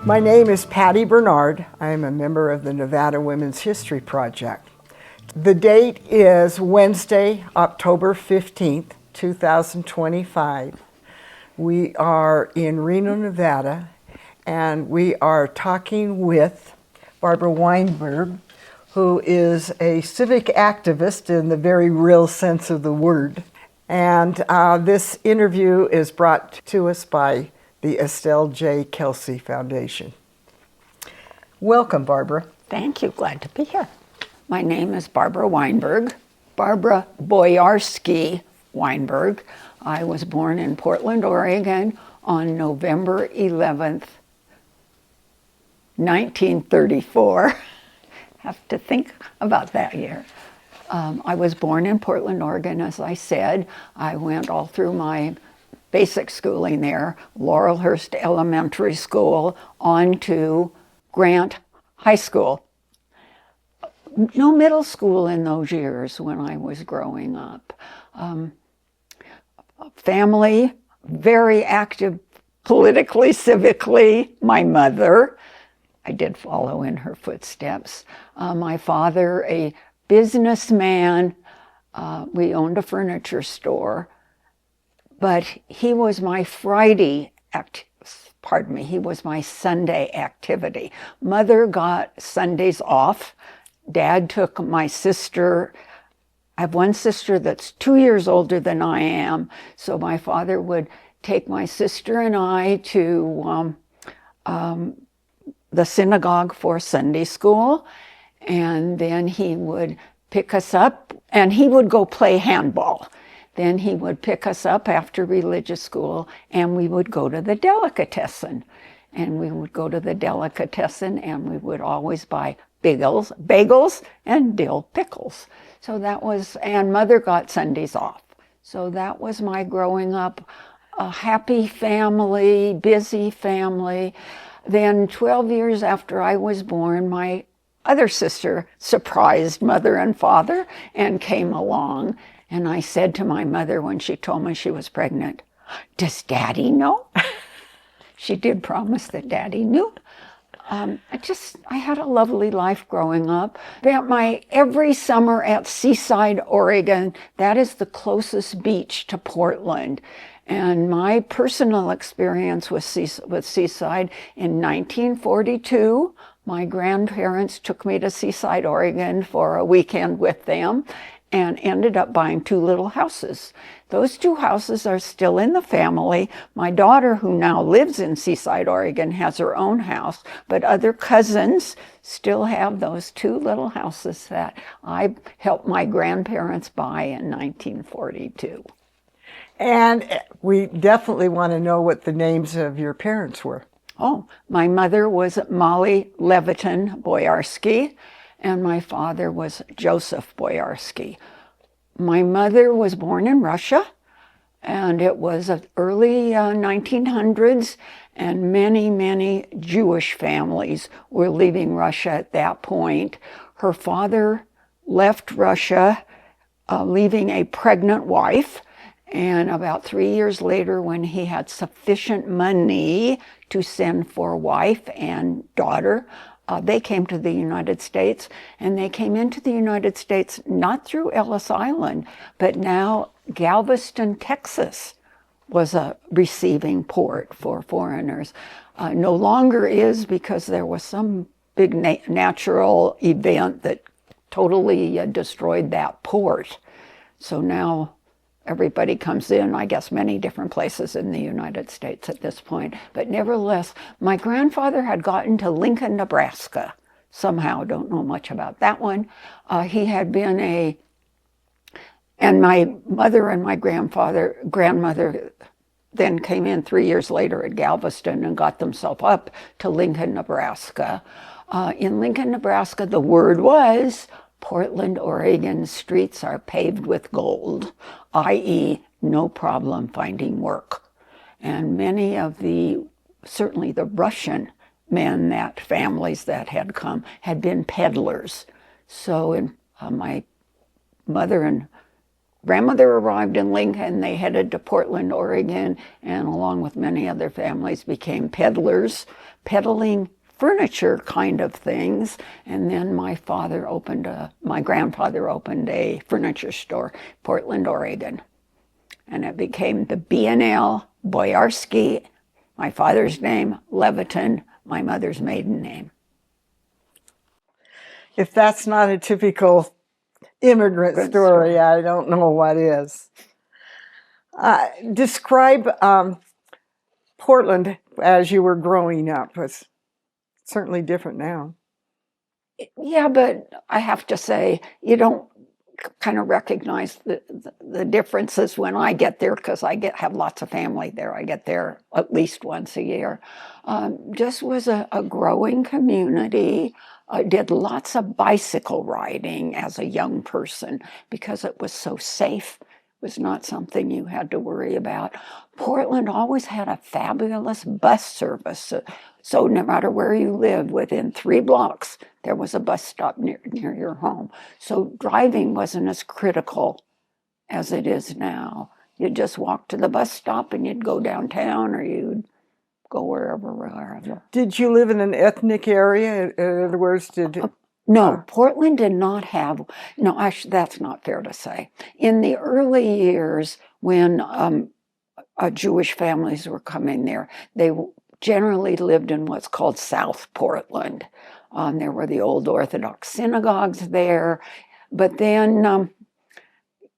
My name is Patty Bernard. I am a member of the Nevada Women's History Project. The date is Wednesday, October 15th, 2025. We are in Reno, Nevada, and we are talking with Barbara Weinberg, who is a civic activist in the very real sense of the word. And this interview is brought to us by the Estelle J. Kelsey Foundation. Welcome, Barbara. Thank you. Glad to be here. My name is Barbara Weinberg, Barbara Boyarski Weinberg. I was born in Portland, Oregon on November 11th, 1934. Have to think about that year. I was born in Portland, Oregon, as I said. I went all through my basic schooling there, Laurelhurst Elementary School, on to Grant High School. No middle school in those years when I was growing up. Family, very active politically, civically. My mother, I did follow in her footsteps. My father, a businessman. We owned a furniture store, but he was my he was my Sunday activity. Mother got Sundays off. Dad took my sister. I have one sister that's 2 years older than I am, so my father would take my sister and I to the synagogue for Sunday school, and then he would pick us up, and he would go play handball. Then he would pick us up after religious school, and we would go to the delicatessen. And we would go to the delicatessen, and we would always buy bagels and dill pickles. So that was, and Mother got Sundays off. So that was my growing up, a happy family, busy family. Then 12 years after I was born, my other sister surprised Mother and Father and came along. And I said to my mother when she told me she was pregnant, "Does Daddy know?" She did promise that Daddy knew. I had a lovely life growing up. Spent my every summer at Seaside, Oregon. That is the closest beach to Portland. And my personal experience with Seaside in 1942, my grandparents took me to Seaside, Oregon for a weekend with them and ended up buying 2 little houses. Those 2 houses are still in the family. My daughter, who now lives in Seaside, Oregon, has her own house, but other cousins still have those 2 little houses that I helped my grandparents buy in 1942. And we definitely want to know what the names of your parents were. Oh, my mother was Molly Leviton Boyarski, and my father was Joseph Boyarski. My mother was born in Russia, and it was early 1900s, and many, many Jewish families were leaving Russia at that point. Her father left Russia, leaving a pregnant wife, and about 3 years later, when he had sufficient money to send for wife and daughter, they came to the United States, and they came into the United States not through Ellis Island, but now Galveston, Texas was a receiving port for foreigners. No longer is, because there was some big natural event that totally destroyed that port. So now everybody comes in, I guess, many different places in the United States at this point. But nevertheless, my grandfather had gotten to Lincoln, Nebraska. Somehow, don't know much about that one. He had been and my mother and my grandmother then came in 3 years later at Galveston and got themselves up to Lincoln, Nebraska. In Lincoln, Nebraska, the word was, Portland, Oregon streets are paved with gold, i.e., no problem finding work. And many of certainly the Russian men, families that had come, had been peddlers. So my mother and grandmother arrived in Lincoln. They headed to Portland, Oregon, and along with many other families became peddlers, peddling furniture kind of things. And then my grandfather opened a furniture store, Portland, Oregon. And it became the B&L Boyarski, my father's name, Leviton, my mother's maiden name. If that's not a typical immigrant story, I don't know what is. Describe Portland as you were growing up. It's certainly different now. Yeah, but I have to say, you don't kind of recognize the differences when I get there, because have lots of family there. I get there at least once a year. Just was a growing community. I did lots of bicycle riding as a young person because it was so safe. It was not something you had to worry about. Portland always had a fabulous bus service. So no matter where you lived, within 3 blocks, there was a bus stop near your home. So driving wasn't as critical as it is now. You'd just walk to the bus stop and you'd go downtown, or you'd go wherever. Did you live in an ethnic area? In other words, No, Portland did not have, no, actually, that's not fair to say. In the early years, when Jewish families were coming there, they generally lived in what's called South Portland. There were the old Orthodox synagogues there. But then,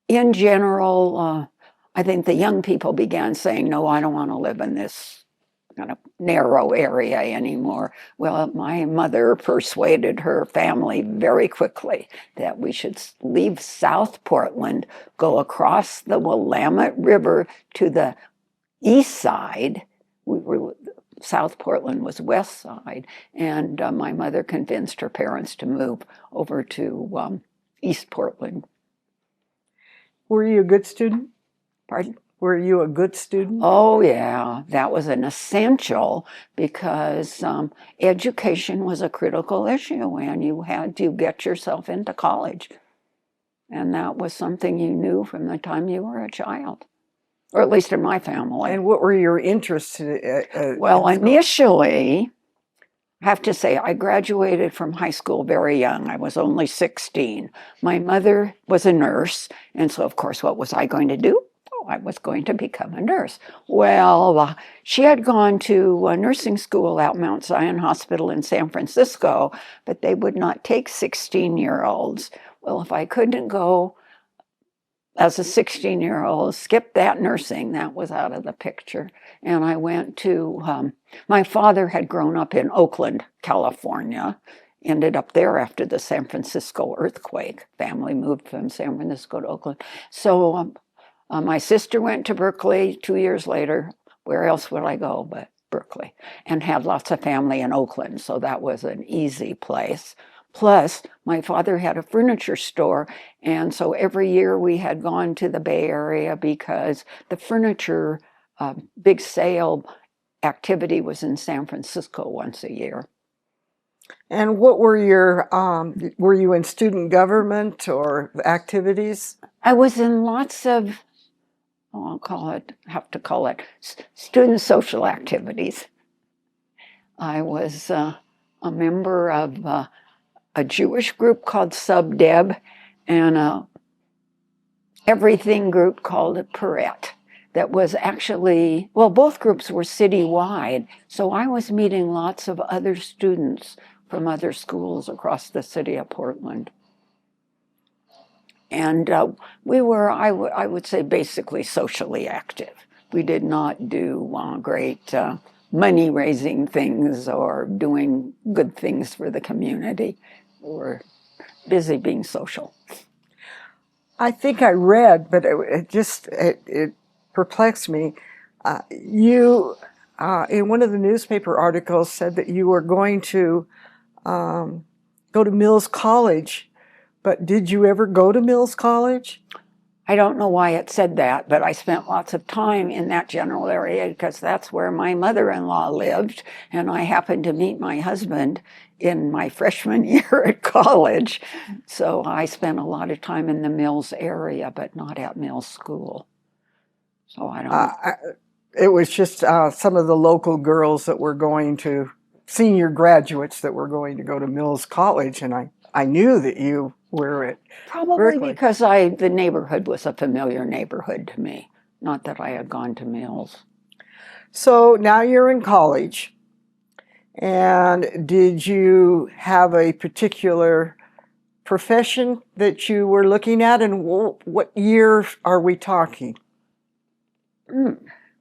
in general, I think the young people began saying, no, I don't want to live in this kind of narrow area anymore. Well, my mother persuaded her family very quickly that we should leave South Portland, go across the Willamette River to the east side. South Portland was west side, and my mother convinced her parents to move over to East Portland. Were you a good student? Pardon? Were you a good student? Oh, yeah. That was an essential, because education was a critical issue, and you had to get yourself into college. And that was something you knew from the time you were a child, or at least in my family. And what were your interests? Well, initially, I have to say, I graduated from high school very young. I was only 16. My mother was a nurse, and so, of course, what was I going to do? I was going to become a nurse. Well, she had gone to a nursing school out Mount Zion Hospital in San Francisco, but they would not take 16-year-olds. Well, if I couldn't go as a 16-year-old, skip that nursing, that was out of the picture. And I went to, my father had grown up in Oakland, California, ended up there after the San Francisco earthquake. Family moved from San Francisco to Oakland. So my sister went to Berkeley 2 years later. Where else would I go but Berkeley? And had lots of family in Oakland, so that was an easy place. Plus, my father had a furniture store, and so every year we had gone to the Bay Area because the furniture big sale activity was in San Francisco once a year. And what were were you in student government or activities? I was in lots of, have to call it student social activities. I was a member of a Jewish group called Sub Deb, and a everything group called Perret. That was actually, well, both groups were citywide, so I was meeting lots of other students from other schools across the city of Portland. And we were, I would say, basically socially active. We did not do great money-raising things or doing good things for the community. We were busy being social. I think I read, but it perplexed me. You, in one of the newspaper articles, said that you were going to go to Mills College. But did you ever go to Mills College? I don't know why it said that, but I spent lots of time in that general area because that's where my mother-in-law lived, and I happened to meet my husband in my freshman year at college. So I spent a lot of time in the Mills area, but not at Mills School. So I don't know. It was just some of the local girls that were going to, senior graduates that were going to go to Mills College, and I knew that you were at Probably Berkeley. because the neighborhood was a familiar neighborhood to me, not that I had gone to Mills. So now you're in college, and did you have a particular profession that you were looking at, and what year are we talking?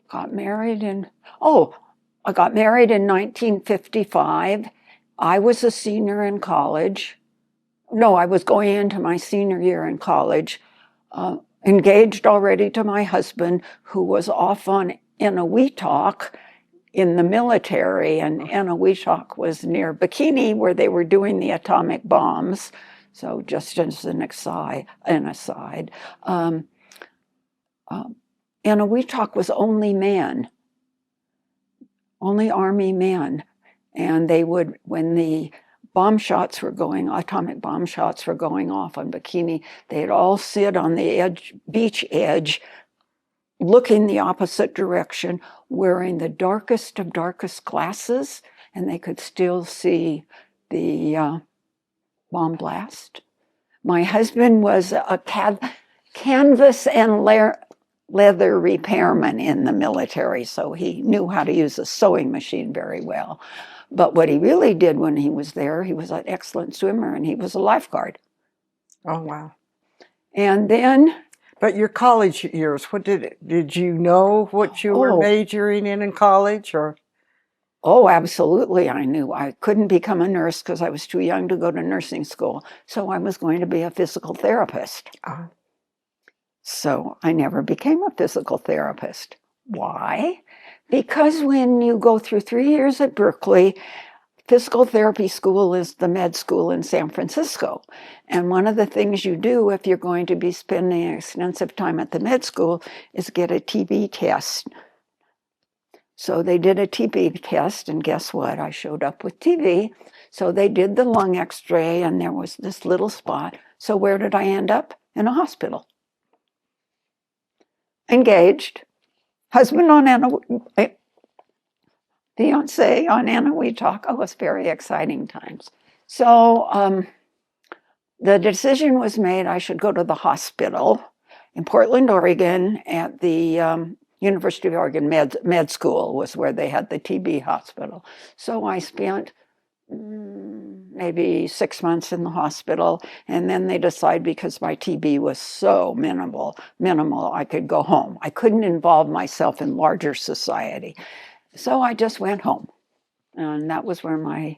Got married I got married in 1955. I was a senior in college. No, I was going into my senior year in college, engaged already to my husband, who was off on Eniwetok in the military, and Eniwetok was near Bikini where they were doing the atomic bombs. So just as an aside, Eniwetok was only men, only Army men. And they would, when the atomic bomb shots were going off on Bikini, they'd all sit on the beach edge, looking the opposite direction, wearing the darkest of darkest glasses, and they could still see the bomb blast. My husband was a canvas and leather repairman in the military, so he knew how to use a sewing machine very well. But what he really did when he was there, he was an excellent swimmer, and he was a lifeguard. Oh, wow. And then... But your college years, did you know what you were majoring in college, or? Oh, absolutely. I knew I couldn't become a nurse because I was too young to go to nursing school. So I was going to be a physical therapist. So I never became a physical therapist. Why? Because when you go through 3 years at Berkeley, physical therapy school is the med school in San Francisco. And one of the things you do if you're going to be spending extensive time at the med school is get a TB test. So they did a TB test, and guess what? I showed up with TB. So they did the lung x-ray, and there was this little spot. So where did I end up? In a hospital. Engaged. Husband on fiance on Eniwetok. Oh, it was very exciting times. So the decision was made I should go to the hospital in Portland, Oregon, at the University of Oregon Med School was where they had the TB hospital. So I spent maybe 6 months in the hospital, and then they decided because my TB was so minimal, I could go home. I couldn't involve myself in larger society. So I just went home. And that was where my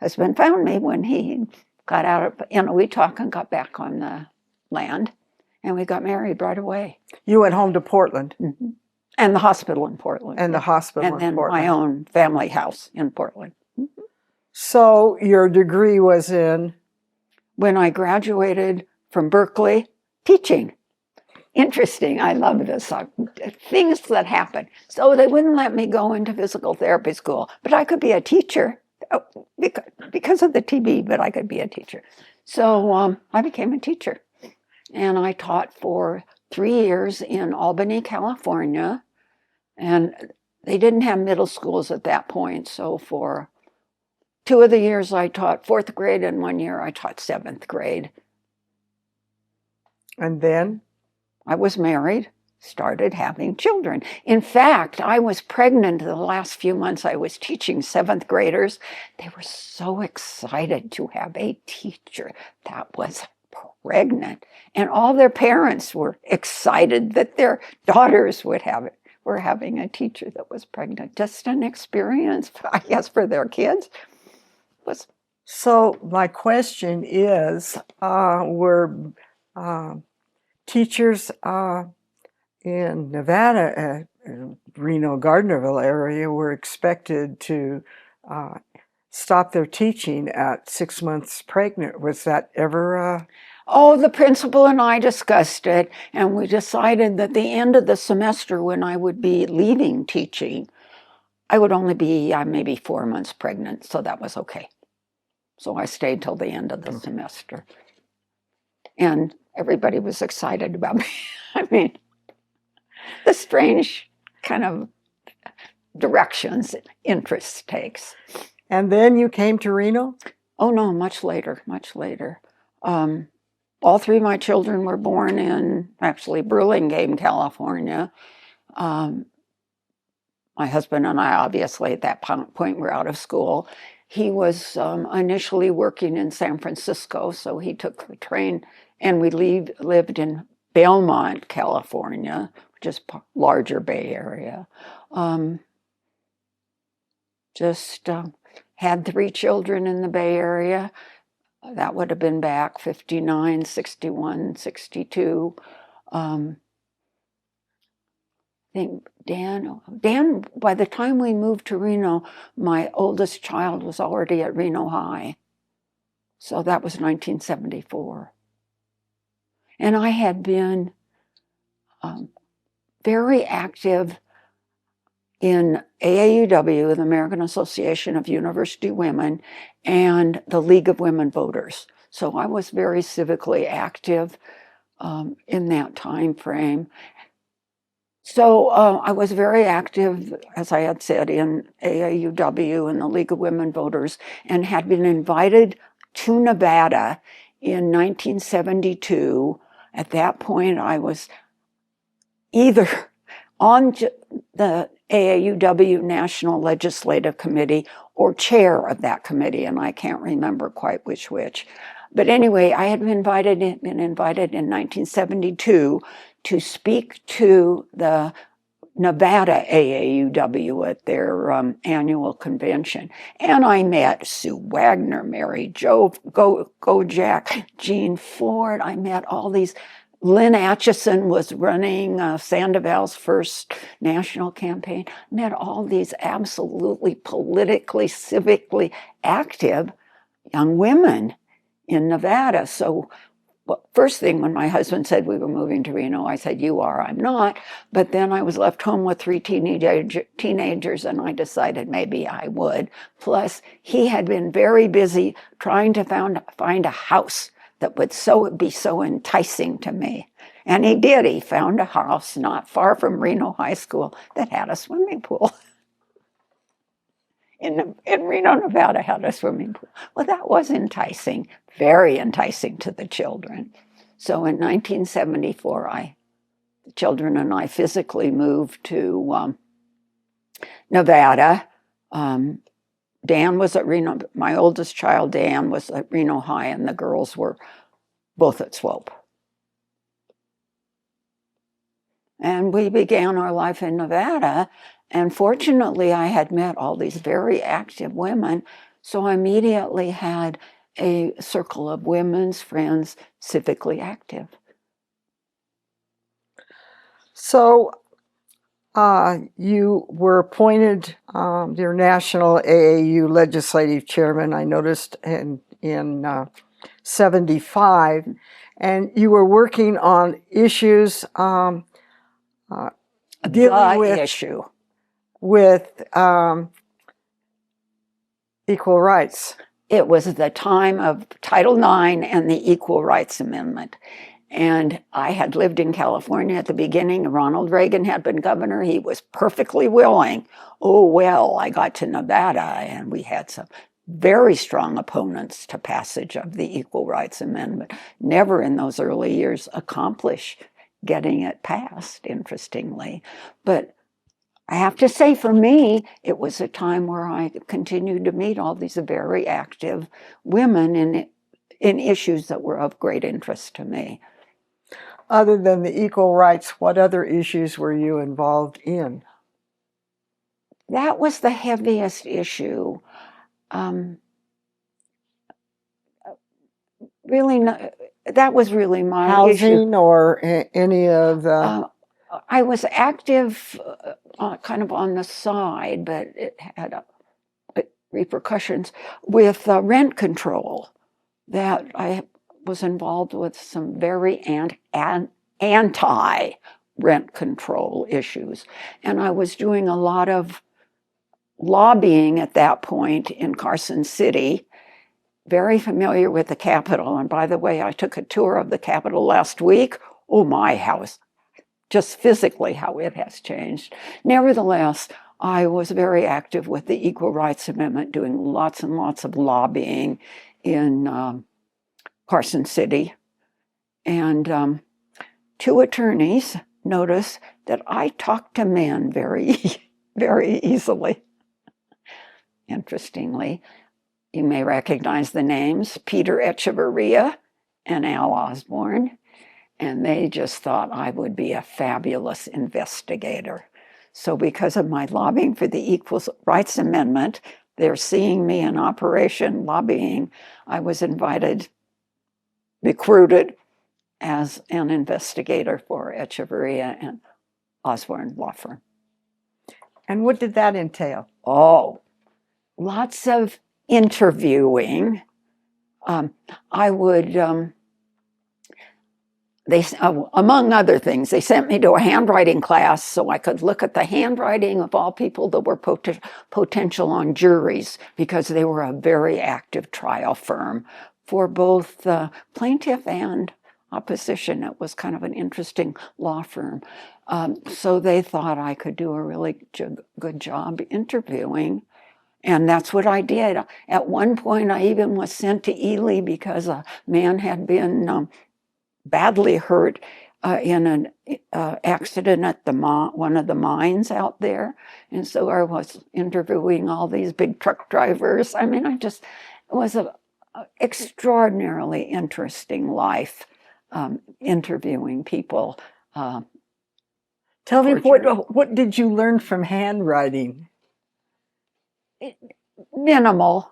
husband found me when he got out of Eniwetok and got back on the land. And we got married right away. You went home to Portland? Mm-hmm. And the hospital in Portland. And the hospital in Portland. And then Portland. my own family house in Portland. Mm-hmm. So your degree was in? When I graduated from Berkeley, teaching. Interesting. I love this. Things that happen. So they wouldn't let me go into physical therapy school, but I could be a teacher because of the TB, but I could be a teacher. So I became a teacher, and I taught for 3 years in Albany, California, and they didn't have middle schools at that point. So for 2 of the years I taught 4th grade, and 1 year I taught 7th grade. And then? I was married, started having children. In fact, I was pregnant the last few months I was teaching 7th graders. They were so excited to have a teacher that was pregnant. And all their parents were excited that their daughters were having a teacher that was pregnant. Just an experience, I guess, for their kids. So my question is, were teachers in Nevada, Reno, Gardnerville area, were expected to stop their teaching at 6 months pregnant? Was that ever? Oh, the principal and I discussed it, and we decided that the end of the semester, when I would be leaving teaching, I would only be maybe 4 months pregnant, so that was okay. So I stayed till the end of the semester. And everybody was excited about me. I mean, the strange kind of directions interest takes. And then you came to Reno? Oh, no, much later, much later. All three of my children were born in, actually, Burlingame, California. My husband and I, obviously, at that point, were out of school. He was initially working in San Francisco, so he took the train, and we lived in Belmont, California, which is larger Bay Area. Had 3 children in the Bay Area. That would have been back 59, 61, 62. I think Dan, by the time we moved to Reno, my oldest child was already at Reno High. So that was 1974. And I had been very active in AAUW, the American Association of University Women, and the League of Women Voters. So I was very civically active in that time frame. So I was very active, as I had said, in AAUW and the League of Women Voters, and had been invited to Nevada in 1972. At that point, I was either on the AAUW National Legislative Committee or chair of that committee, and I can't remember quite which. But anyway, I had been invited in 1972 to speak to the Nevada AAUW at their annual convention. And I met Sue Wagner, Mary Jo Gojak, Jean Ford. I met all these. Lynn Atchison was running Sandoval's first national campaign. Met all these absolutely politically, civically active young women in Nevada. So first thing, when my husband said we were moving to Reno, I said, "You are, I'm not." But then I was left home with 3 teenagers, and I decided maybe I would. Plus, he had been very busy trying to find a house that would be so enticing to me. And he did. He found a house not far from Reno High School that had a swimming pool. In Reno, Nevada, had a swimming pool. Well, that was enticing, very enticing to the children. So in 1974, the children and I physically moved to Nevada. Dan was at Reno. My oldest child, Dan, was at Reno High, and the girls were both at Swope. And we began our life in Nevada. And fortunately, I had met all these very active women, so I immediately had a circle of women's friends, civically active. So you were appointed your national AAU legislative chairman, I noticed, in 75, and you were working on issues dealing with equal rights. It was the time of Title IX and the Equal Rights Amendment. And I had lived in California at the beginning. Ronald Reagan had been governor. He was perfectly willing. Oh, well, I got to Nevada, and we had some very strong opponents to passage of the Equal Rights Amendment. Never in those early years accomplished getting it passed, interestingly. But I have to say, for me, it was a time where I continued to meet all these very active women in issues that were of great interest to me. Other than the equal rights, what other issues were you involved in? That was the heaviest issue. That was really my housing issue. Or any of the... I was active kind of on the side, but it had repercussions with rent control. That was involved with some very anti-rent control issues. And I was doing a lot of lobbying at that point in Carson City, very familiar with the Capitol. And by the way, I took a tour of the Capitol last week. Oh my, just physically how it has changed. Nevertheless, I was very active with the Equal Rights Amendment, doing lots and lots of lobbying in Carson City. And two attorneys noticed that I talked to men very, very easily. Interestingly, you may recognize the names, Peter Echeverria and Al Osborne, and they just thought I would be a fabulous investigator. So because of my lobbying for the Equal Rights Amendment, they're seeing me in Operation Lobbying. I was recruited as an investigator for Echeverria and Osborne law firm. And what did that entail? Oh, lots of interviewing. I would, among other things, they sent me to a handwriting class so I could look at the handwriting of all people that were potential on juries, because they were a very active trial firm for both plaintiff and opposition. It was kind of an interesting law firm. So they thought I could do a really good job interviewing. And that's what I did. At one point, I even was sent to Ely because a man had been badly hurt in an accident at one of the mines out there. And so I was interviewing all these big truck drivers. I mean, it was an extraordinarily interesting life, interviewing people. Tell me, what did you learn from handwriting? Minimal,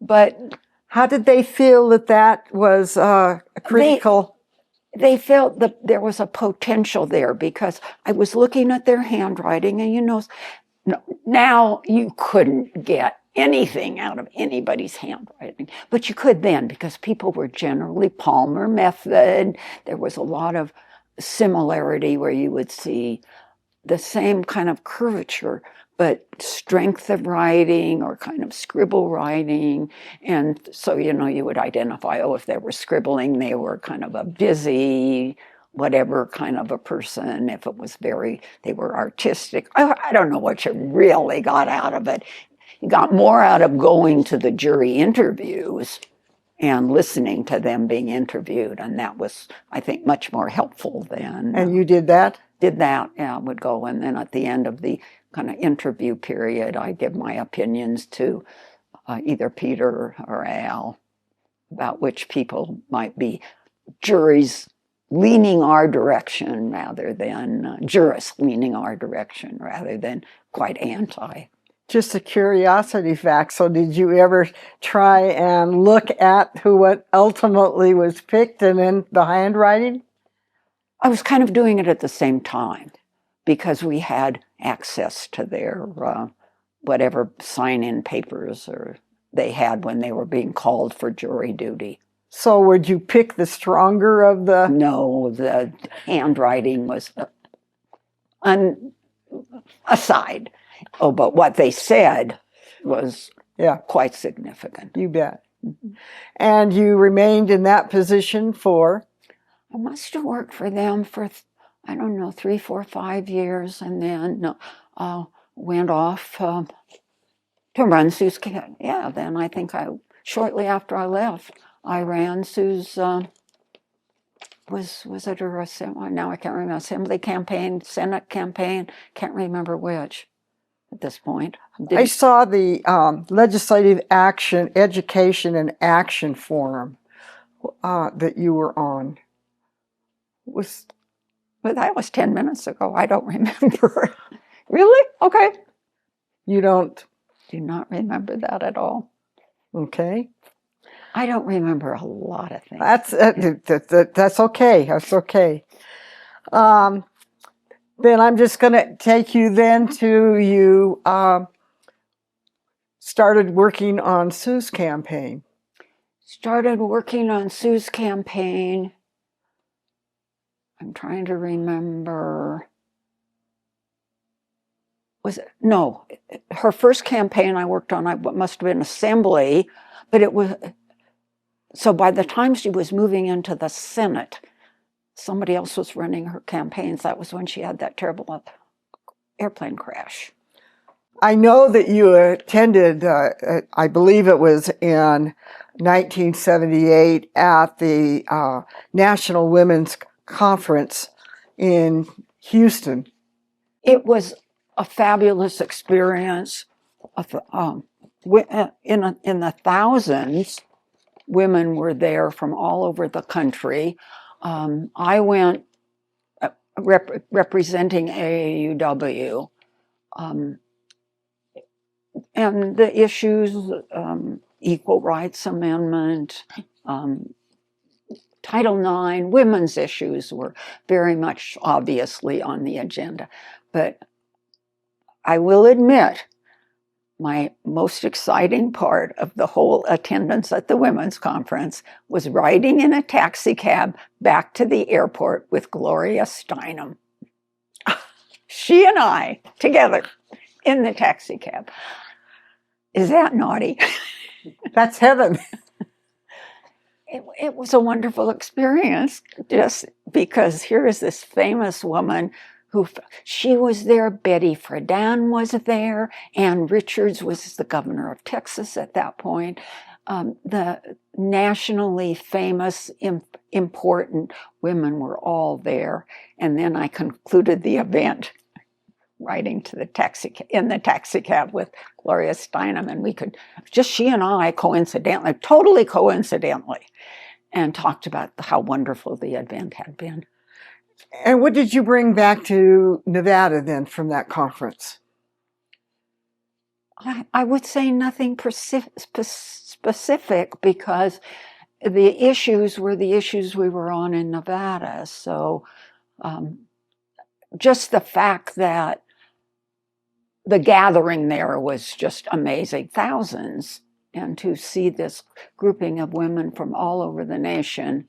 but how did they feel that was critical? They felt that there was a potential there, because I was looking at their handwriting, and now you couldn't get anything out of anybody's handwriting, but you could then, because people were generally Palmer method. There was a lot of similarity where you would see the same kind of curvature, but strength of writing or kind of scribble writing. And so, you would identify, if they were scribbling, they were kind of a busy, whatever kind of a person. If it was they were artistic. I don't know what you really got out of it. You got more out of going to the jury interviews and listening to them being interviewed. And that was, I think, much more helpful than. And you did that? Did that, yeah, I would go. And then at the end of the kind of interview period, I give my opinions to either Peter or Al about which people might be juries leaning our direction rather than jurists leaning our direction rather than quite anti. Just a curiosity fact. So did you ever try and look at what ultimately was picked and then the handwriting? I was kind of doing it at the same time because we had access to their whatever sign-in papers or they had when they were being called for jury duty. So would you pick the stronger of the... No, the handwriting was aside. Oh, but what they said was quite significant. You bet. And you remained in that position for? I must have worked for them for, 3, 4, 5 years, and then went off to run Sue's. Yeah, then I think shortly after I left, I ran Sue's. Was it her assembly? Now I can't remember. Assembly campaign, Senate campaign. Can't remember which at this point. I saw the Legislative Action, Education, and Action Forum that you were on. But that was 10 minutes ago. I don't remember. Really? Okay. You don't? Do not remember that at all. Okay. I don't remember a lot of things. That's okay. That's okay. Then I'm just going to take you then to you started working on Sue's campaign. started working on Sue's campaign. I'm trying to remember. No, her first campaign I worked on, must have been Assembly, but it was, so by the time she was moving into the Senate, somebody else was running her campaigns. That was when she had that terrible airplane crash. I know that you attended, I believe it was in 1978 at the National Women's Conference in Houston. It was a fabulous experience. In the thousands, women were there from all over the country. I went representing AAUW, and the issues, Equal Rights Amendment, Title IX, women's issues were very much obviously on the agenda. But I will admit, my most exciting part of the whole attendance at the women's conference was riding in a taxi cab back to the airport with Gloria Steinem. She and I together in the taxi cab. Is that naughty? That's heaven. It was a wonderful experience, just because here is this famous woman she was there. Betty Friedan was there. Ann Richards was the governor of Texas at that point. The nationally famous, important women were all there. And then I concluded the event riding to in the taxi cab with Gloria Steinem, and she and I totally coincidentally, and talked about how wonderful the event had been. And what did you bring back to Nevada then from that conference? I would say nothing specific, because the issues were the issues we were on in Nevada. So just the fact that the gathering there was just amazing, thousands, and to see this grouping of women from all over the nation,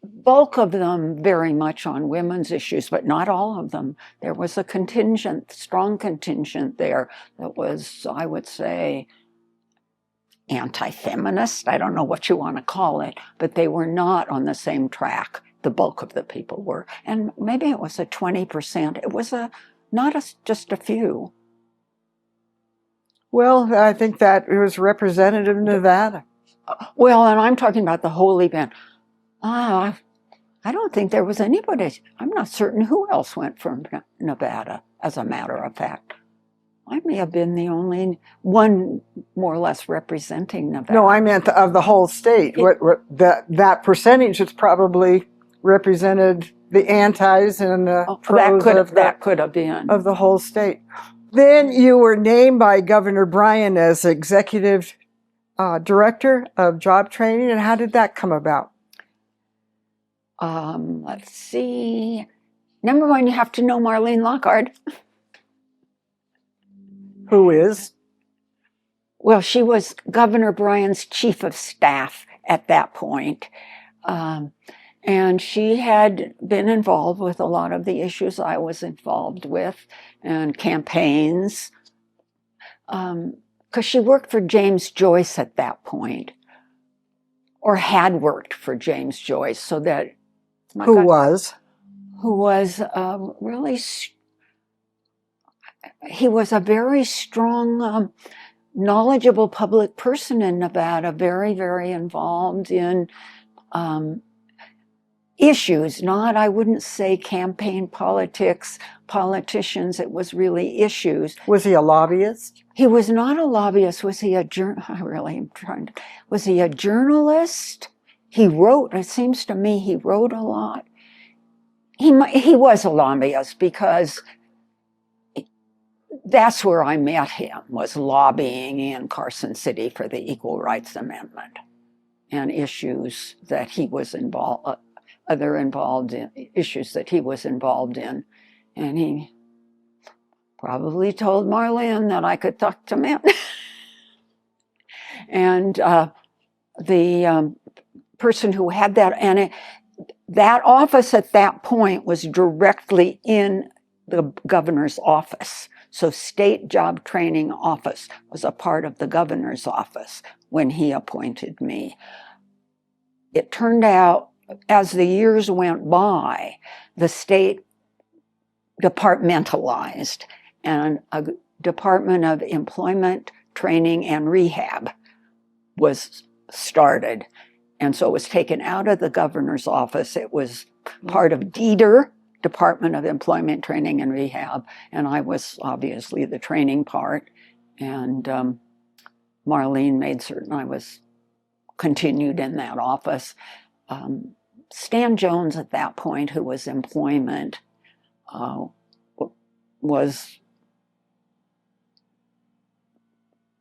bulk of them very much on women's issues, but not all of them. There was a strong contingent there that was, I would say, anti-feminist. I don't know what you want to call it, but they were not on the same track. The bulk of the people were. And maybe it was a 20%. It was just a few. Well, I think that it was representative of Nevada. Well, and I'm talking about the whole event. I don't think there was anybody. I'm not certain who else went from Nevada, as a matter of fact. I may have been the only one more or less representing Nevada. No, I meant of the whole state. That percentage is probably represented the antis and the pros that could have been of the whole state. Then you were named by Governor Bryan as executive director of job training. And how did that come about? Let's see. Number one, you have to know Marlene Lockhart. Who is? Well, she was Governor Bryan's chief of staff at that point. And she had been involved with a lot of the issues I was involved with, and campaigns, because she worked for James Joyce at that point, or had worked for James Joyce, so that... Who was really... He was a very strong, knowledgeable public person in Nevada, very, very involved in issues, I wouldn't say campaign politics, politicians, it was really issues. Was he a lobbyist? He was not a lobbyist. Was he was he a journalist? He wrote, it seems to me he wrote a lot. He was a lobbyist, because that's where I met him, was lobbying in Carson City for the Equal Rights Amendment and issues that he was involved issues that he was involved in. And he probably told Marlene that I could talk to men. And the person who had that, and that office at that point was directly in the governor's office. So state job training office was a part of the governor's office when he appointed me. It turned out, as the years went by, the state departmentalized, and a Department of Employment, Training, and Rehab was started. And so it was taken out of the governor's office. It was part of DETR, Department of Employment, Training, and Rehab, and I was obviously the training part. And Marlene made certain I was continued in that office. Stan Jones at that point, who was employment, was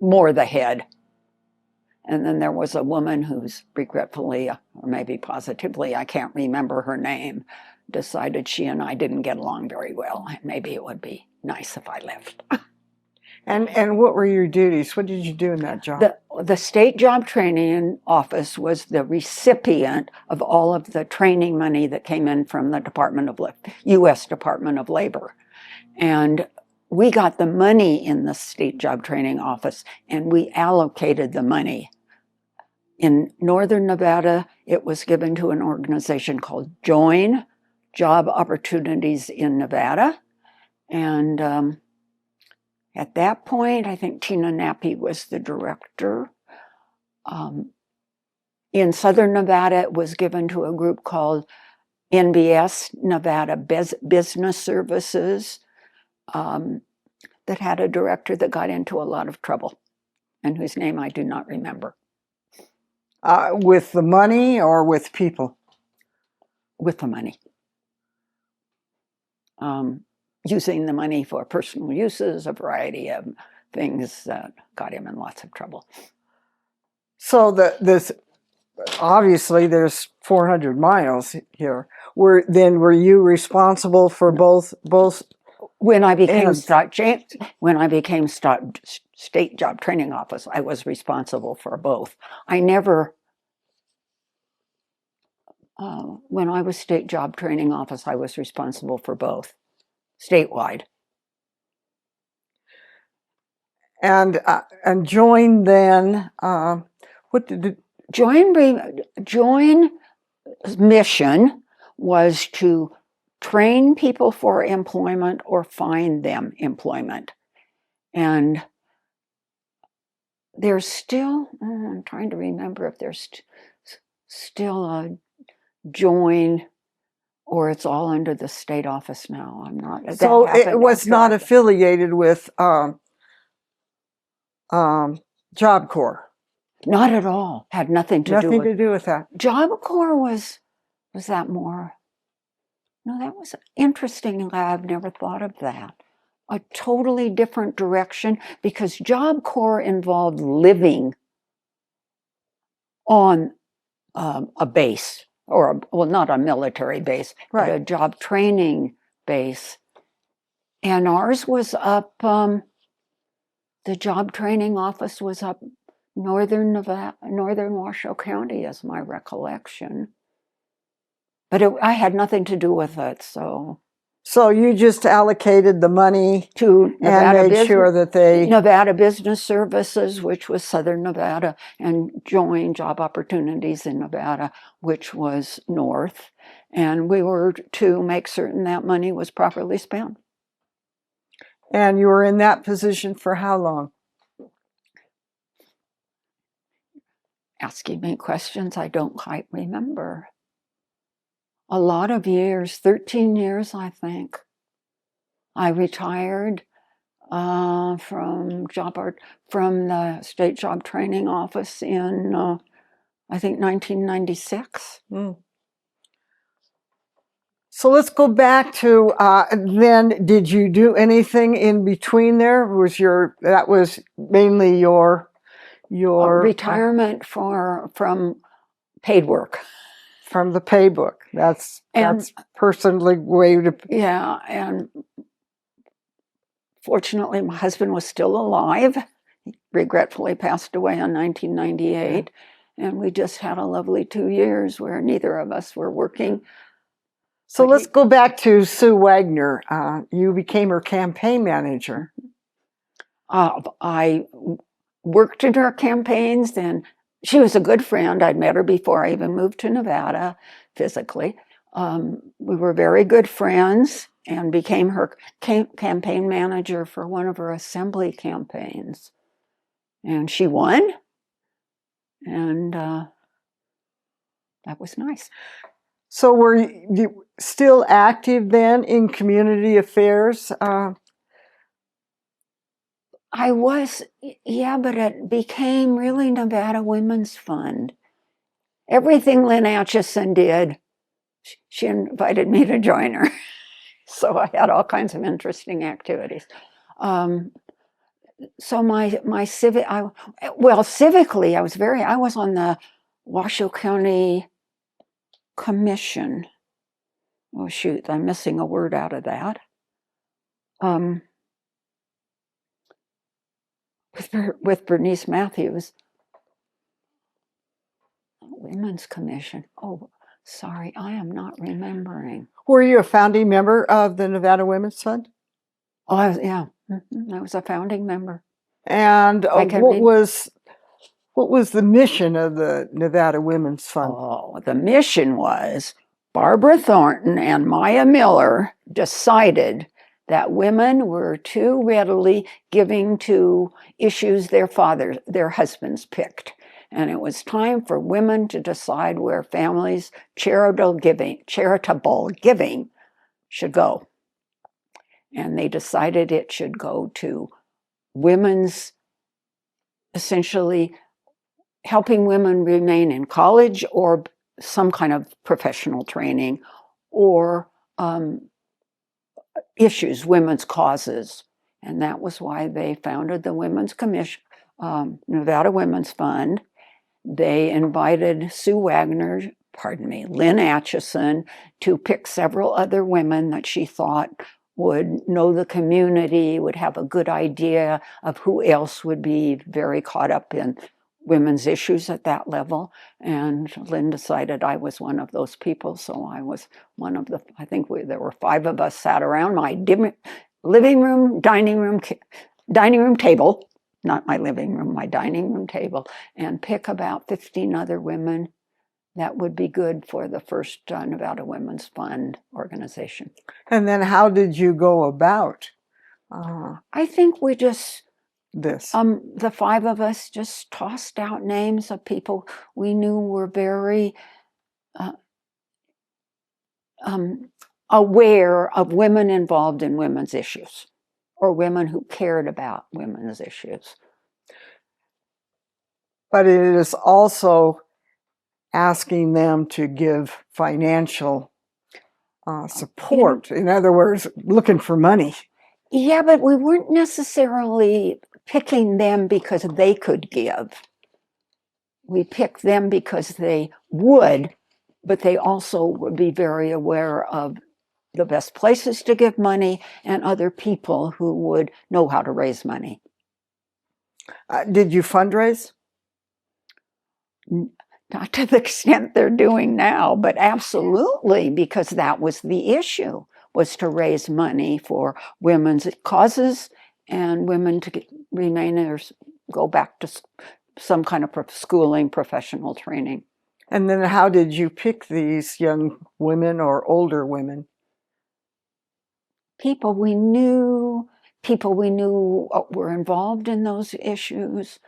more the head. And then there was a woman who's regretfully, or maybe positively, I can't remember her name, decided she and I didn't get along very well. And maybe it would be nice if I left. And what were your duties? What did you do in that job? The state job training office was the recipient of all of the training money that came in from the U.S. Department of Labor. And we got the money in the state job training office, and we allocated the money. In Northern Nevada, it was given to an organization called Join Job Opportunities in Nevada. And at that point, I think Tina Nappy was the director. In Southern Nevada, it was given to a group called NBS, Nevada Business Services, that had a director that got into a lot of trouble, and whose name I do not remember. With the money or with people? With the money. Using the money for personal uses, a variety of things that got him in lots of trouble. So obviously there's 400 miles here. Were you responsible for both? When I became state job training office, I was responsible for both. When I was state job training office, I was responsible for both, statewide. And Join then, what did it? Join's mission was to train people for employment or find them employment. And there's still, I'm trying to remember if there's still a Join, or it's all under the state office now. I'm not. So it was not affiliated with Job Corps? Not at all. Had nothing to do with that. Job Corps was that more? No, that was interesting. I've never thought of that. A totally different direction, because Job Corps involved living on a base, not a military base, right, but a job training base. And ours was up, the job training office was up northern Nevada, northern Washoe County, is my recollection. But I had nothing to do with it, so. So you just allocated the money to Nevada and made sure that Nevada Business Services, which was Southern Nevada, and Join Job Opportunities in Nevada, which was North. And we were to make certain that money was properly spent. And you were in that position for how long? Asking me questions I don't quite remember. A lot of years, 13 years, I think. I retired from the state job training office in, I think, 1996. Mm. So let's go back to then. Did you do anything in between there? That was mainly your retirement from paid work. From the pay book. That's personally way to. Yeah, and fortunately, my husband was still alive. He regretfully passed away in 1998, And we just had a lovely 2 years where neither of us were working. So let's go back to Sue Wagner. You became her campaign manager. I worked in her campaigns, and she was a good friend. I'd met her before I even moved to Nevada physically. We were very good friends and became her campaign manager for one of her assembly campaigns. And she won, and that was nice. So were you still active then in community affairs? I was, yeah, but it became really Nevada Women's Fund. Everything Lynn Atchison did, she invited me to join her. So I had all kinds of interesting activities. So my civic, civically, I was on the Washoe County Commission. Oh shoot, I'm missing a word out of that. With Bernice Matthews. Women's Commission. Oh, sorry, I am not remembering. Were you a founding member of the Nevada Women's Fund? Oh, yeah, I was a founding member. And what was the mission of the Nevada Women's Fund? Oh, the mission was Barbara Thornton and Maya Miller decided that women were too readily giving to issues their husbands picked. And it was time for women to decide where families' charitable giving should go. And they decided it should go to women's, essentially helping women remain in college or some kind of professional training, or issues, women's causes. And that was why they founded the Women's Commission, Nevada Women's Fund. They invited Lynn Atchison, to pick several other women that she thought would know the community, would have a good idea of who else would be very caught up in women's issues at that level. And Lynn decided I was one of those people, so I was one of there were 5 of us sat around my living room, dining room table, not my living room, my dining room table, and pick about 15 other women that would be good for the first Nevada Women's Fund organization. And then how did you go about I think we just, this? the 5 of us just tossed out names of people we knew were very aware of women involved in women's issues, or women who cared about women's issues. But it is also asking them to give financial support. In other words, looking for money. Yeah, but we weren't necessarily picking them because they could give. We picked them because they would, but they also would be very aware of the best places to give money and other people who would know how to raise money. Did you fundraise? Not to the extent they're doing now, but absolutely, because that was the issue, was to raise money for women's causes and women to remain or go back to some kind of schooling, professional training. And then how did you pick these young women or older women? People we knew were involved in those issues.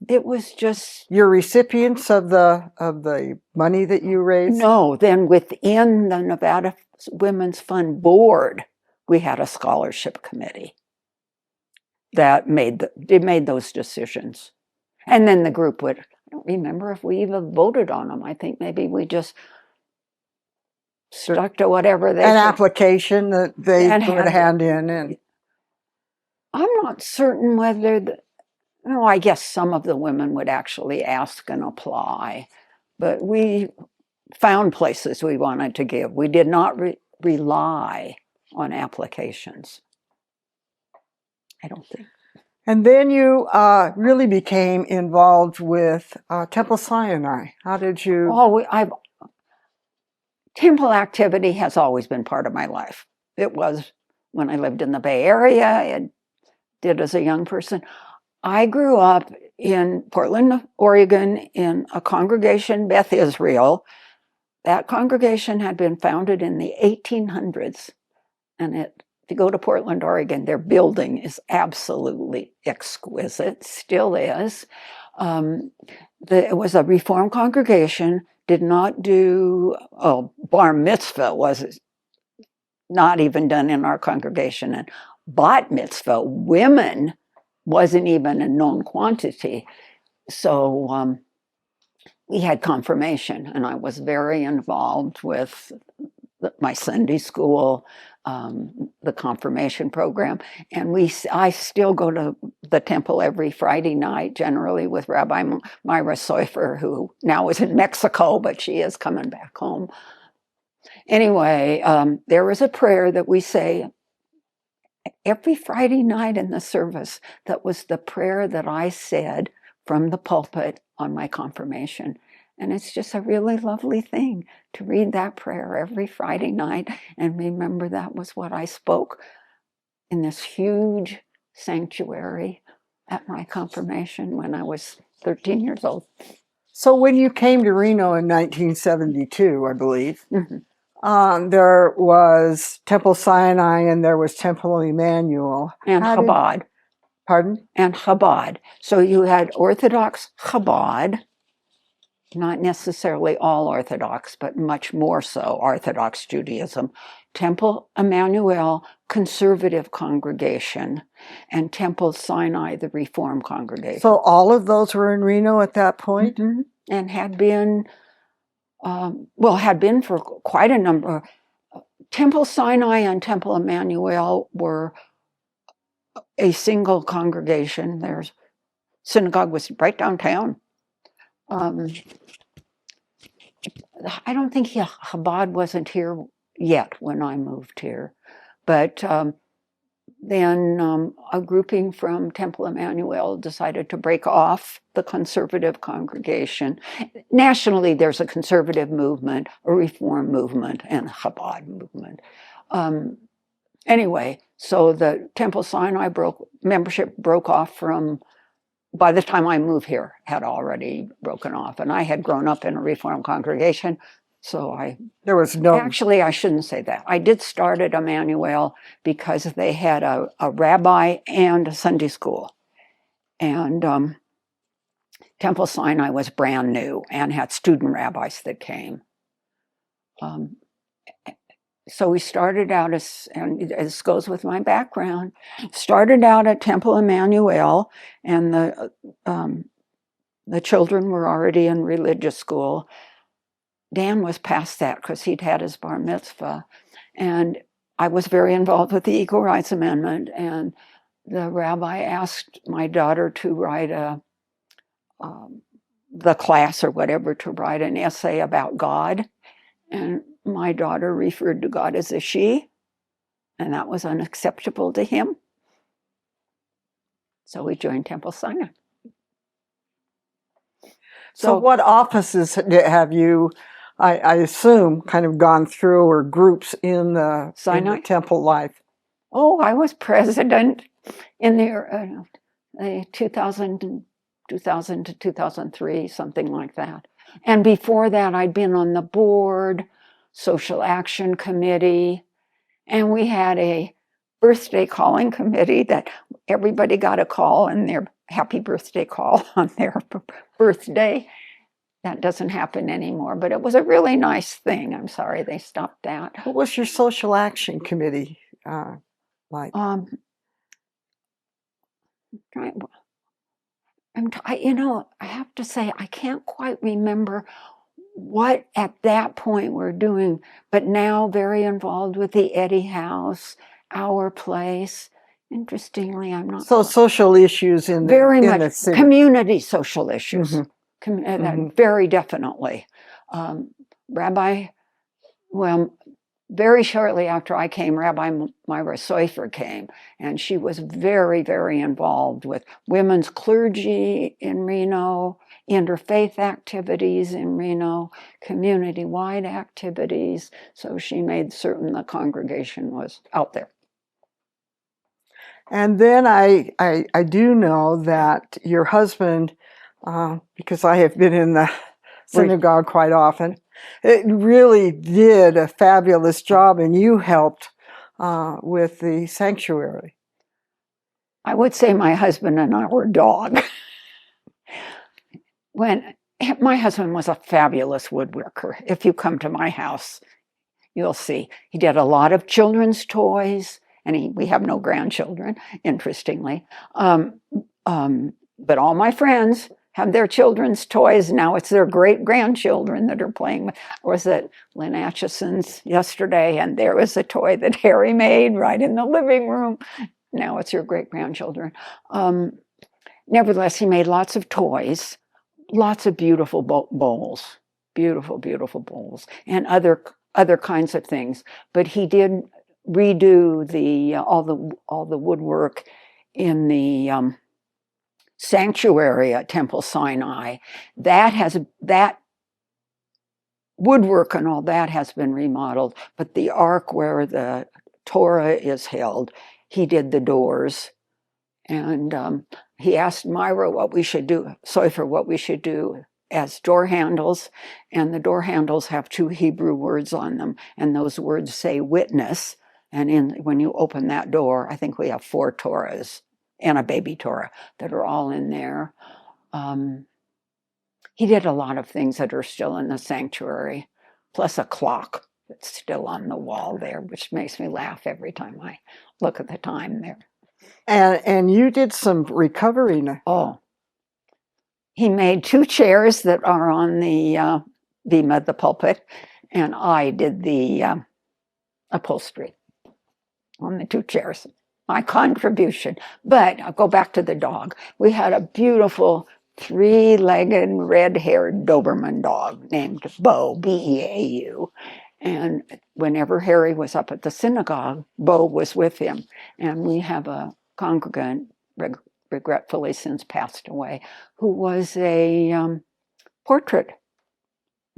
It was just... Your recipients of the money that you raised? No, then within the Nevada Women's Fund board, we had a scholarship committee that made those decisions. And then the group would, I don't remember if we even voted on them. I think maybe we just stuck to whatever they an application that they would hand in. And I'm not certain whether I guess some of the women would actually ask and apply, but we found places we wanted to give. We did not rely on applications, I don't think. And then you really became involved with Temple Sinai. How did you? Temple activity has always been part of my life. It was when I lived in the Bay Area. I did as a young person. I grew up in Portland, Oregon, in a congregation, Beth Israel. That congregation had been founded in the 1800s. And if you go to Portland, Oregon, their building is absolutely exquisite, still is. It was a Reformed congregation, did not do, bar mitzvah was not even done in our congregation. And bat mitzvah, women, wasn't even a known quantity. So we had confirmation, and I was very involved with my Sunday school, the confirmation program. And I still go to the temple every Friday night, generally with Rabbi Myra Seufer, who now is in Mexico, but she is coming back home. Anyway, there is a prayer that we say every Friday night in the service. That was the prayer that I said from the pulpit on my confirmation. And it's just a really lovely thing to read that prayer every Friday night and remember that was what I spoke in this huge sanctuary at my confirmation when I was 13 years old. So when you came to Reno in 1972, I believe, there was Temple Sinai and there was Temple Emmanuel. And Chabad. Pardon? And Chabad. So you had Orthodox Chabad, not necessarily all Orthodox, but much more so Orthodox Judaism, Temple Emmanuel, conservative congregation, and Temple Sinai, the Reformed congregation. So all of those were in Reno at that point? Mm-hmm. And had been for quite a number. Temple Sinai and Temple Emmanuel were a single congregation. Their synagogue was right downtown. I don't think Chabad wasn't here yet when I moved here, but then a grouping from Temple Emmanuel decided to break off the conservative congregation. Nationally, there's a conservative movement, a reform movement, and a Chabad movement. Anyway, so the Temple Sinai membership broke off from, by the time I moved here, had already broken off. And I had grown up in a Reformed congregation, so there was no... Actually, I shouldn't say that. I did start at Emmanuel because they had a rabbi and a Sunday school. And Temple Sinai was brand new and had student rabbis that came. So we started out and this goes with my background, started out at Temple Emmanuel, and the children were already in religious school. Dan was past that because he'd had his bar mitzvah. And I was very involved with the Equal Rights Amendment, and the rabbi asked my daughter to write the class or whatever, to write an essay about God. And my daughter referred to God as a she, and that was unacceptable to him. So we joined Temple Sinai. So what offices have you, I assume, kind of gone through, or groups in the temple life? Oh, I was president in the 2000 to 2003, something like that. And before that, I'd been on the board, social action committee, and we had a birthday calling committee that everybody got a call and their happy birthday call on their birthday. That doesn't happen anymore, but it was a really nice thing. I'm sorry they stopped that. What was your social action committee like? I have to say, I can't quite remember what at that point we're doing, but now very involved with the Eddy House, Our Place. Interestingly, I'm not. So social issues in very in much the city. Community social issues. Mm-hmm. Very definitely. very shortly after I came, Rabbi Myra Seufer came, and she was very, very involved with women's clergy in Reno, interfaith activities in Reno, community-wide activities. So she made certain the congregation was out there. And then I do know that your husband, because I have been in the synagogue quite often, it really did a fabulous job, and you helped with the sanctuary. I would say my husband and I were dog. When my husband was a fabulous woodworker. If you come to my house, you'll see. He did a lot of children's toys, and we have no grandchildren, interestingly. But all my friends have their children's toys. Now it's their great-grandchildren that are playing with. I was at Lynn Atchison's yesterday, and there was a toy that Harry made right in the living room. Now it's your great-grandchildren. Nevertheless, he made lots of toys, lots of beautiful bowls, beautiful, beautiful bowls, and other kinds of things. But he did redo all the woodwork in the sanctuary at Temple Sinai. That woodwork and all that has been remodeled, but the ark where the Torah is held, he did the doors, and he asked Myra what we should do, Seufer, what we should do as door handles, and the door handles have 2 Hebrew words on them, and those words say witness, and when you open that door, I think we have 4 Torahs and a baby Torah that are all in there. He did a lot of things that are still in the sanctuary, plus a clock that's still on the wall there, which makes me laugh every time I look at the time there. And you did some recovery. Oh, he made 2 chairs that are on the bima, the pulpit, and I did the upholstery on the 2 chairs. My contribution. But I'll go back to the dog. We had a beautiful 3-legged, red-haired Doberman dog named Bo, B-E-A-U. And whenever Harry was up at the synagogue, Bo was with him. And we have a congregant, regretfully since passed away, who was a portrait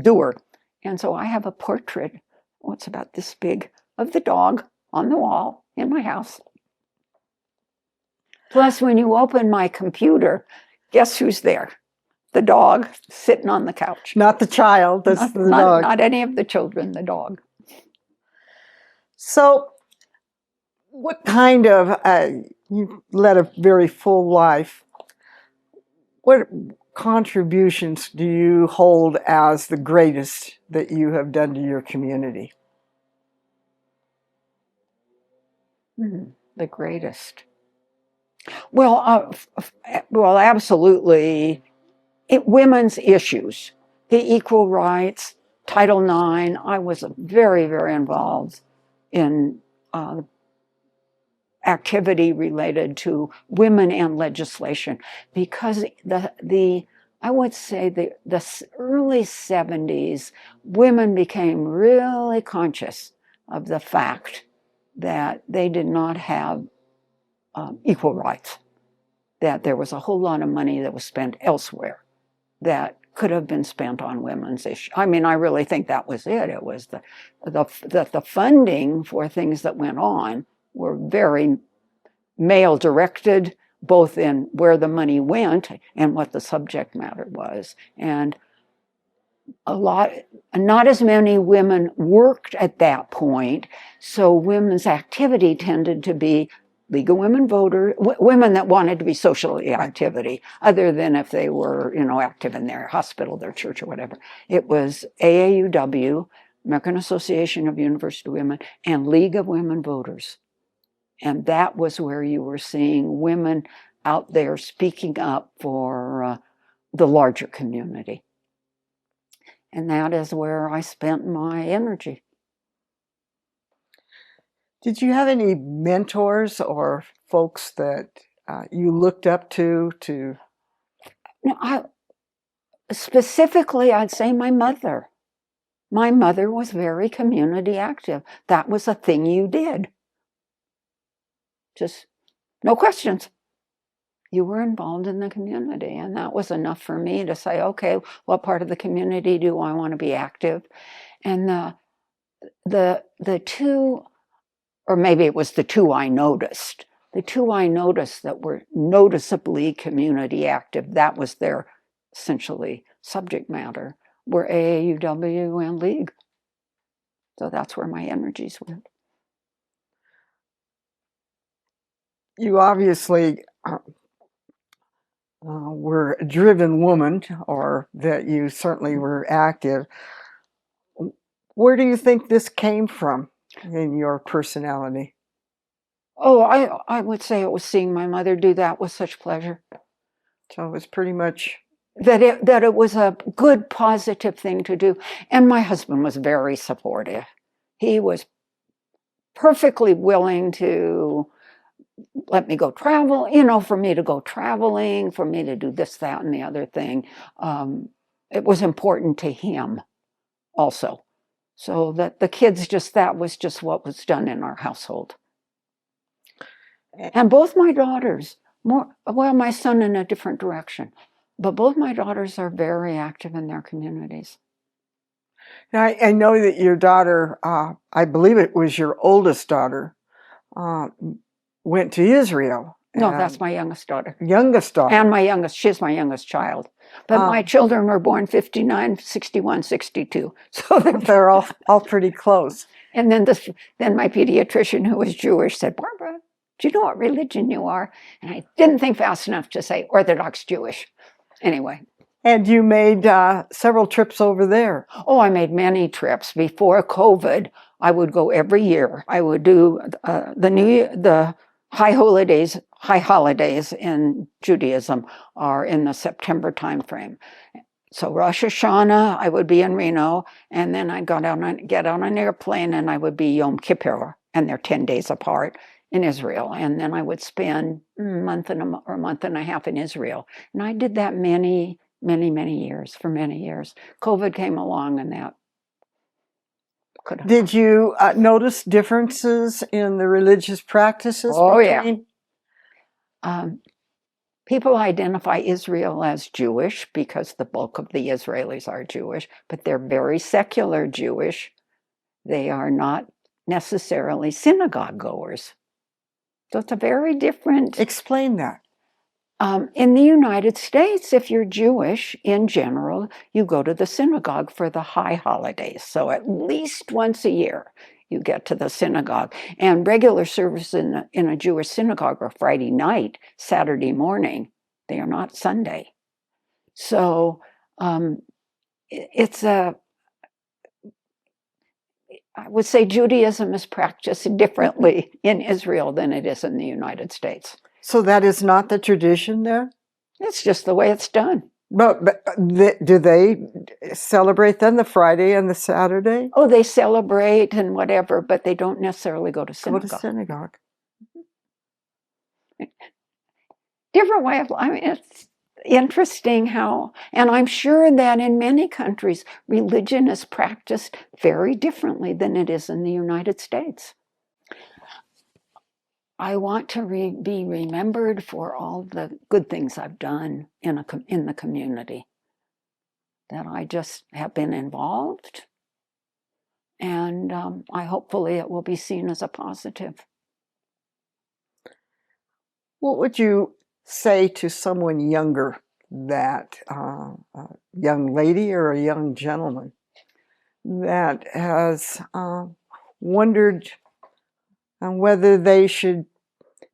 doer. And so I have a portrait, it's about this big, of the dog on the wall in my house. Plus, when you open my computer, guess who's there? The dog sitting on the couch. Not the child, that's the dog. Not any of the children, the dog. So, what kind of, you led a very full life. What contributions do you hold as the greatest that you have done to your community? The greatest. Well, absolutely. Women's issues, the equal rights, Title IX. I was very, very involved in activity related to women and legislation, because I would say the early 70s, women became really conscious of the fact that they did not have equal rights, that there was a whole lot of money that was spent elsewhere that could have been spent on women's issues. I mean, I really think that was it. It was the funding for things that went on were very male-directed, both in where the money went and what the subject matter was. And not as many women worked at that point, so women's activity tended to be League of Women Voters, women that wanted to be social activity, other than if they were, active in their hospital, their church, or whatever. It was AAUW, American Association of University Women, and League of Women Voters. And that was where you were seeing women out there speaking up for the larger community. And that is where I spent my energy. Did you have any mentors or folks that you looked up to? No, specifically, I'd say my mother. My mother was very community active. That was a thing you did. Just no questions. You were involved in the community, and that was enough for me to say, okay, what part of the community do I want to be active? And the two, or maybe it was the two I noticed. The two I noticed that were noticeably community active, that was their essentially subject matter, were AAUW and League. So that's where my energies went. You obviously were a driven woman, or that you certainly were active. Where do you think this came from in your personality? Oh, I would say it was seeing my mother do that with such pleasure. So it was pretty much That it was a good, positive thing to do. And my husband was very supportive. He was perfectly willing to let me go travel, for me to go traveling, for me to do this, that, and the other thing. It was important to him also. So that the kids that was just what was done in our household. And both my daughters, my son in a different direction, but both my daughters are very active in their communities. Now, I know that your daughter, I believe it was your oldest daughter, went to Israel. No, that's my youngest daughter. Youngest daughter. And she's my youngest child. But my children were born 59, 61, 62. So they're all pretty close. And then my pediatrician, who was Jewish, said, Barbara, do you know what religion you are? And I didn't think fast enough to say Orthodox Jewish. Anyway. And you made several trips over there. Oh, I made many trips. Before COVID, I would go every year. I would do the high holidays in Judaism are in the September timeframe. So Rosh Hashanah, I would be in Reno, and then I'd get on an airplane, and I would be Yom Kippur, and they're 10 days apart in Israel. And then I would spend a month and a half in Israel. And I did that many years, for many years. COVID came along, and that could have. Did you notice differences in the religious practices? Oh, yeah. People identify Israel as Jewish because the bulk of the Israelis are Jewish, but they're very secular Jewish. They are not necessarily synagogue goers. So it's a very different. Explain that. In the United States, if you're Jewish, in general, you go to the synagogue for the high holidays. So at least once a year, you get to the synagogue. And regular service in a Jewish synagogue are Friday night, Saturday morning. They are not Sunday. So I would say Judaism is practiced differently in Israel than it is in the United States. So that is not the tradition there? It's just the way it's done. But do they celebrate then the Friday and the Saturday? Oh, they celebrate and whatever, but they don't necessarily go to synagogue. Go to synagogue. Different way of life. It's interesting how, and I'm sure that in many countries, religion is practiced very differently than it is in the United States. I want to be remembered for all the good things I've done in the community, that I just have been involved, and hopefully it will be seen as a positive. What would you say to someone younger, that a young lady or a young gentleman that has wondered whether they should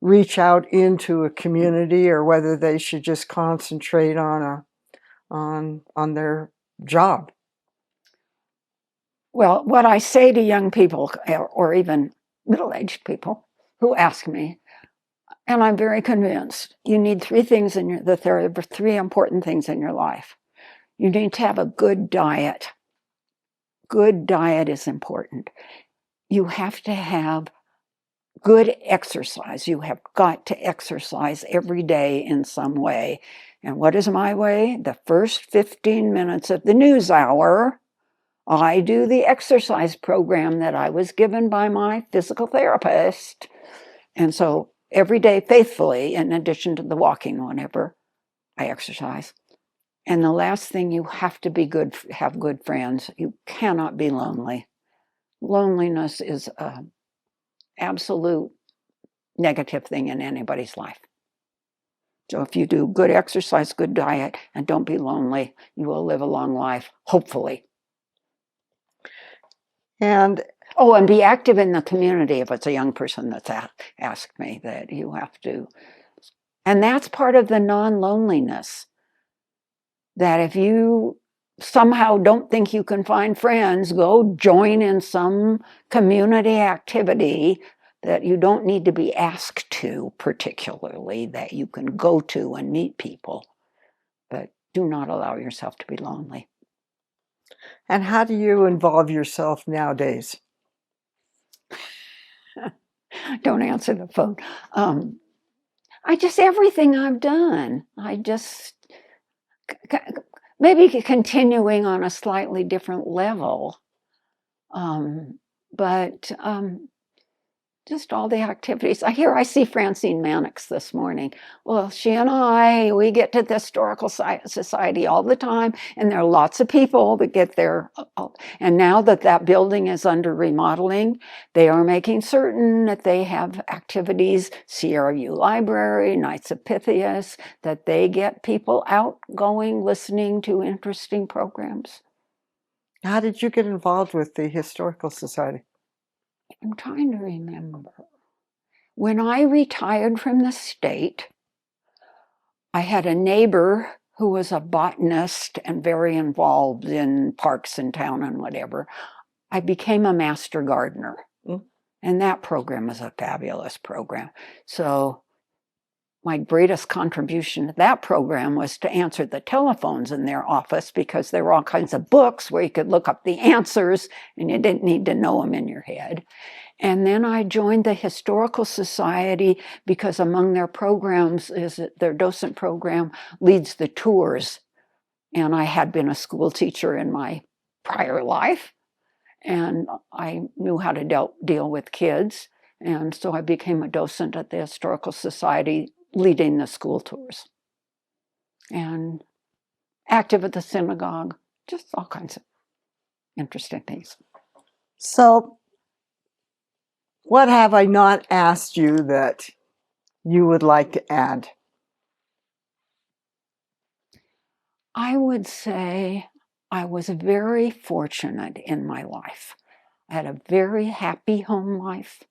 reach out into a community or whether they should just concentrate on their job? Well, what I say to young people, or even middle-aged people who ask me, and I'm very convinced, you need three things there are three important things in your life. You need to have a good diet. Good diet is important. You have to have good exercise. You have got to exercise every day in some way. And what is my way? The first 15 minutes of the news hour, I do the exercise program that I was given by my physical therapist. And so every day faithfully, in addition to the walking whenever, I exercise. And the last thing, you have to be good, have good friends. You cannot be lonely. Loneliness is an absolute negative thing in anybody's life. So if you do good exercise, good diet, and don't be lonely, you will live a long life, hopefully. And and be active in the community. If it's a young person that's asked me, that you have to. And that's part of the non-loneliness. That if you somehow don't think you can find friends, go join in some community activity that you don't need to be asked to, particularly, that you can go to and meet people. But do not allow yourself to be lonely. And how do you involve yourself nowadays? Don't answer the phone. Everything I've done, maybe continuing on a slightly different level. But just all the activities. I see Francine Mannix this morning. Well, she and we get to the Historical Society all the time, and there are lots of people that get there. And now that building is under remodeling, they are making certain that they have activities, CRU Library, Knights of Pythias, that they get people out going, listening to interesting programs. How did you get involved with the Historical Society? I'm trying to remember. When I retired from the state, I had a neighbor who was a botanist and very involved in parks in town and whatever. I became a master gardener. And that program is a fabulous program. So my greatest contribution to that program was to answer the telephones in their office, because there were all kinds of books where you could look up the answers and you didn't need to know them in your head. And then I joined the Historical Society because among their programs is their docent program leads the tours. And I had been a school teacher in my prior life, and I knew how to deal with kids. And so I became a docent at the Historical Society, leading the school tours, and active at the synagogue, just all kinds of interesting things. So, what have I not asked you that you would like to add? I would say I was very fortunate in my life. I had a very happy home life,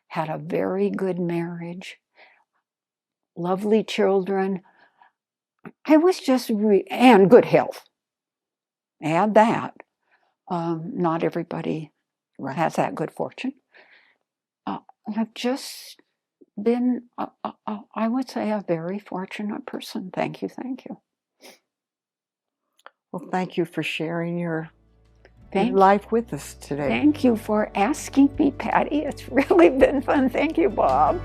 had a very good marriage, lovely children. I was just, and good health. Add that. Not everybody has that good fortune. I've just been, I would say, a very fortunate person. Thank you. Well, thank you for sharing your life with us today. Thank you for asking me, Patty. It's really been fun. Thank you, Bob.